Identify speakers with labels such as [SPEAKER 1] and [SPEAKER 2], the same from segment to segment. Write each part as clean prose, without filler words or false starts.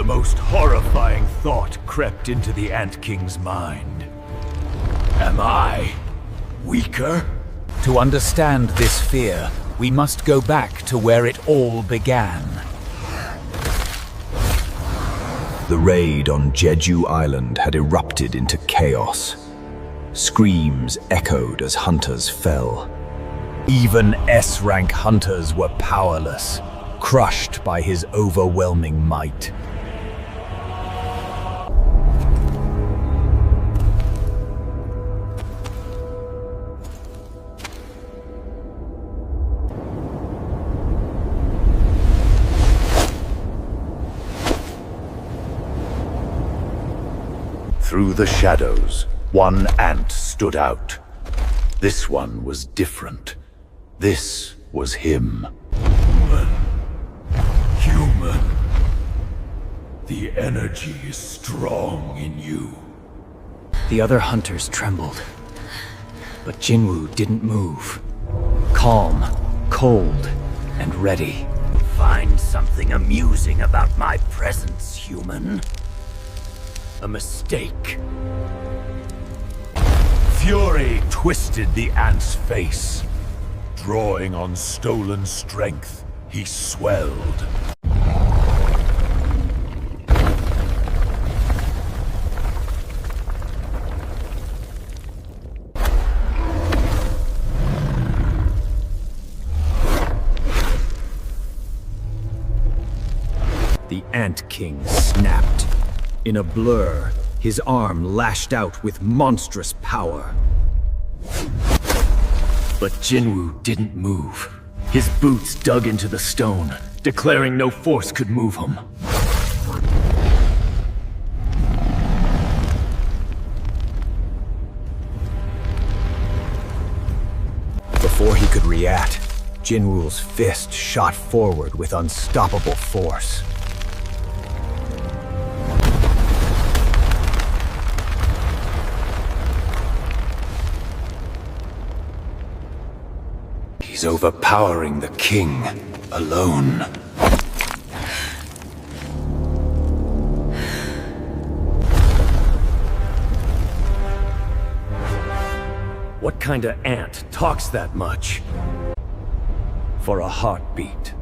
[SPEAKER 1] The most horrifying thought crept into the Ant King's mind. Am I weaker? To understand this fear, we must go back to where it all began.
[SPEAKER 2] The raid on Jeju Island had erupted into chaos. Screams echoed as hunters fell.
[SPEAKER 1] Even S-rank hunters were powerless, crushed by his overwhelming might. Through the shadows, one ant stood out. This one was different. This was him. Human. The energy is strong in you.
[SPEAKER 3] The other hunters trembled, but Jinwoo didn't move. Calm, cold, and ready.
[SPEAKER 1] Find something amusing about my presence, human. A mistake. Fury twisted the ant's face. Drawing on stolen strength, he swelled. The Ant King snapped. In a blur, his arm lashed out with monstrous power. But Jinwoo didn't move. His boots dug into the stone, declaring no force could move him. Before he could react, Jinwoo's fist shot forward with unstoppable force. He's overpowering the king alone. What kind of ant talks that much? For a heartbeat,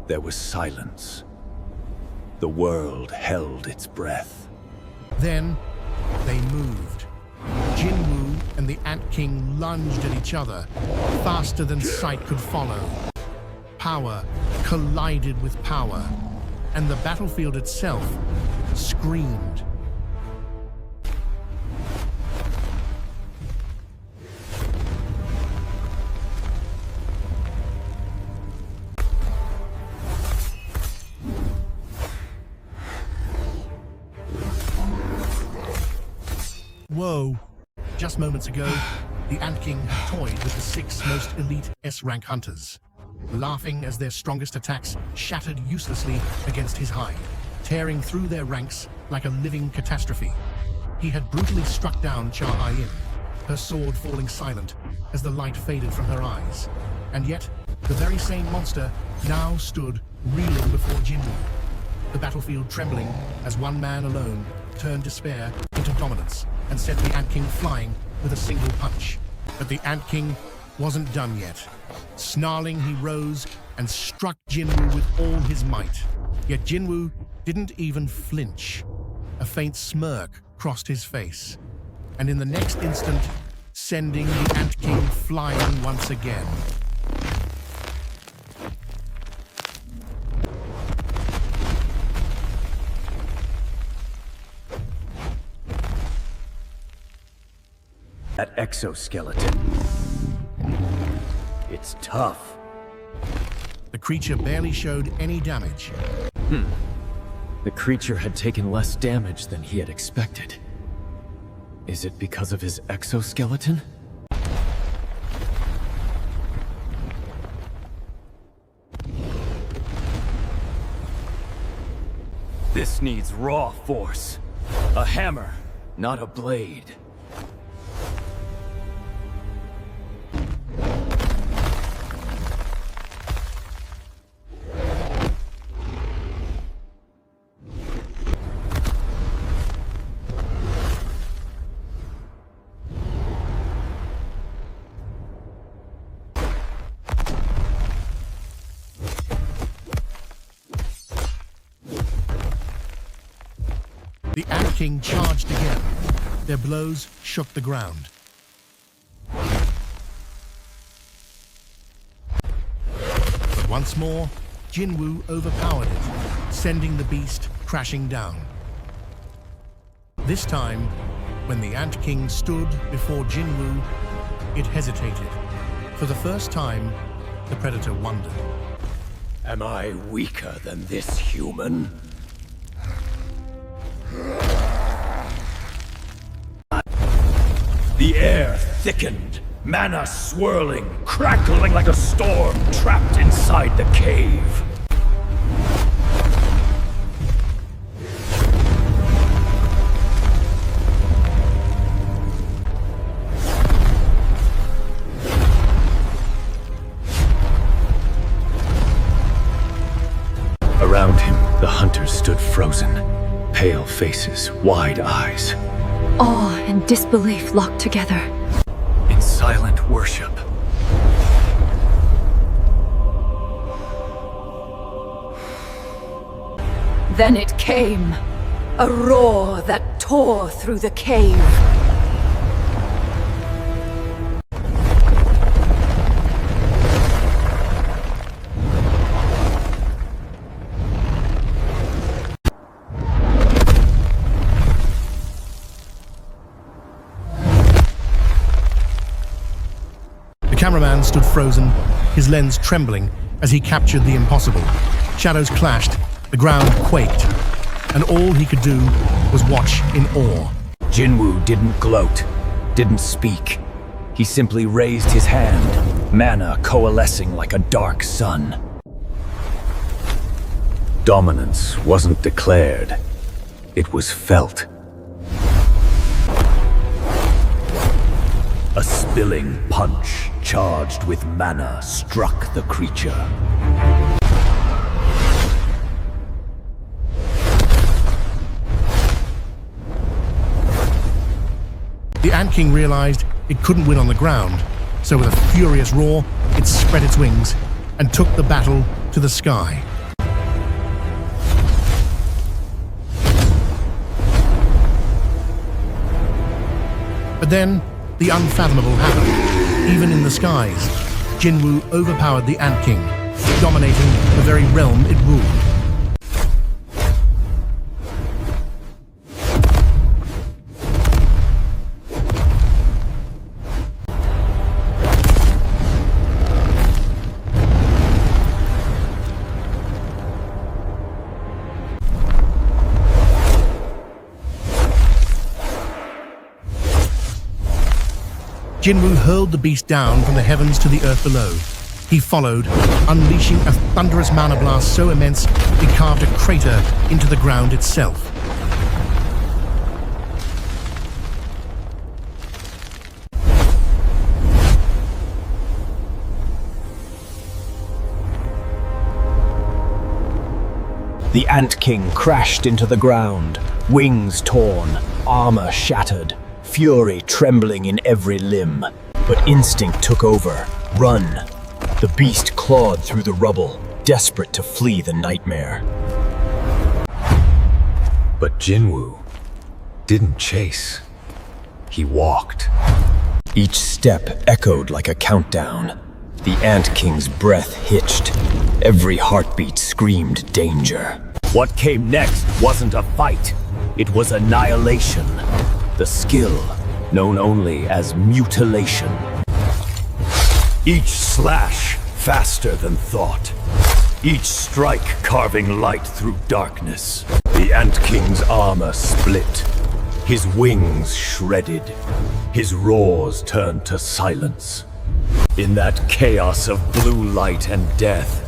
[SPEAKER 1] there was silence. The world held its breath.
[SPEAKER 4] Then, they moved. Jinwoo and the Ant King lunged at each other, faster than sight could follow. Power collided with power, and the battlefield itself screamed. Whoa. Just moments ago, the Ant King had toyed with the 6 most elite S-rank hunters, laughing as their strongest attacks shattered uselessly against his hide, tearing through their ranks like a living catastrophe. He had brutally struck down Cha Ayin, her sword falling silent as the light faded from her eyes. And yet, the very same monster now stood reeling before Jinwoo, the battlefield trembling as one man alone turned despair into dominance and sent the Ant King flying with a single punch. But the Ant King wasn't done yet. Snarling, he rose and struck Jinwoo with all his might. Yet Jinwoo didn't even flinch. A faint smirk crossed his face, and in the next instant, sending the Ant King flying once again.
[SPEAKER 1] That exoskeleton. It's tough.
[SPEAKER 4] The creature barely showed any damage.
[SPEAKER 3] The creature had taken less damage than he had expected. Is it because of his exoskeleton?
[SPEAKER 1] This needs raw force. A hammer, not a blade.
[SPEAKER 4] The Ant King charged again. Their blows shook the ground. But once more, Jinwoo overpowered it, sending the beast crashing down. This time, when the Ant King stood before Jinwoo, it hesitated. For the first time, the predator wondered.
[SPEAKER 1] Am I weaker than this human? The air thickened, mana swirling, crackling like a storm trapped inside the cave. Around him, the hunters stood frozen, pale faces, wide eyes.
[SPEAKER 5] Awe and disbelief locked together.
[SPEAKER 1] In silent worship.
[SPEAKER 5] Then it came, a roar that tore through the cave.
[SPEAKER 4] The cameraman stood frozen, his lens trembling as he captured the impossible. Shadows clashed, the ground quaked, and all he could do was watch in awe.
[SPEAKER 1] Jinwoo didn't gloat, didn't speak. He simply raised his hand, mana coalescing like a dark sun. Dominance wasn't declared, it was felt. A spilling punch charged with mana struck the creature.
[SPEAKER 4] The Ant King realized it couldn't win on the ground, so with a furious roar, it spread its wings and took the battle to the sky. But then, the unfathomable happened. Even in the skies, Jinwoo overpowered the Ant King, dominating the very realm it ruled. Jinwoo hurled the beast down from the heavens to the earth below. He followed, unleashing a thunderous mana blast so immense it carved a crater into the ground itself.
[SPEAKER 2] The Ant King crashed into the ground, wings torn, armor shattered, fury trembling in every limb. But instinct took over. Run. The beast clawed through the rubble, desperate to flee the nightmare.
[SPEAKER 1] But Jinwoo didn't chase. He walked.
[SPEAKER 2] Each step echoed like a countdown. The Ant King's breath hitched. Every heartbeat screamed danger.
[SPEAKER 1] What came next wasn't a fight. It was annihilation. The skill known only as mutilation. Each slash faster than thought. Each strike carving light through darkness. The Ant King's armor split. His wings shredded. His roars turned to silence. In that chaos of blue light and death,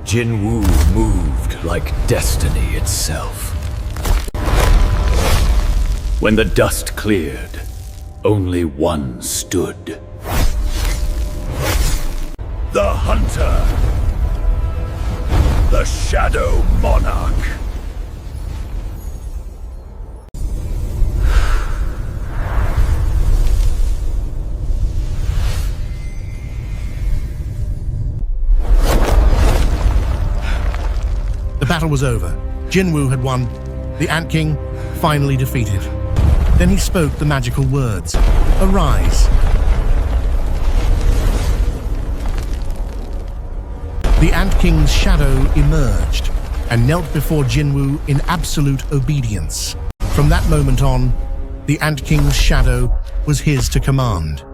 [SPEAKER 1] Jinwoo moved like destiny itself. When the dust cleared, only one stood. The Hunter! The Shadow Monarch!
[SPEAKER 4] The battle was over. Jinwoo had won. The Ant King finally defeated. Then he spoke the magical words, "Arise." The Ant King's shadow emerged and knelt before Jinwoo in absolute obedience. From that moment on, the Ant King's shadow was his to command.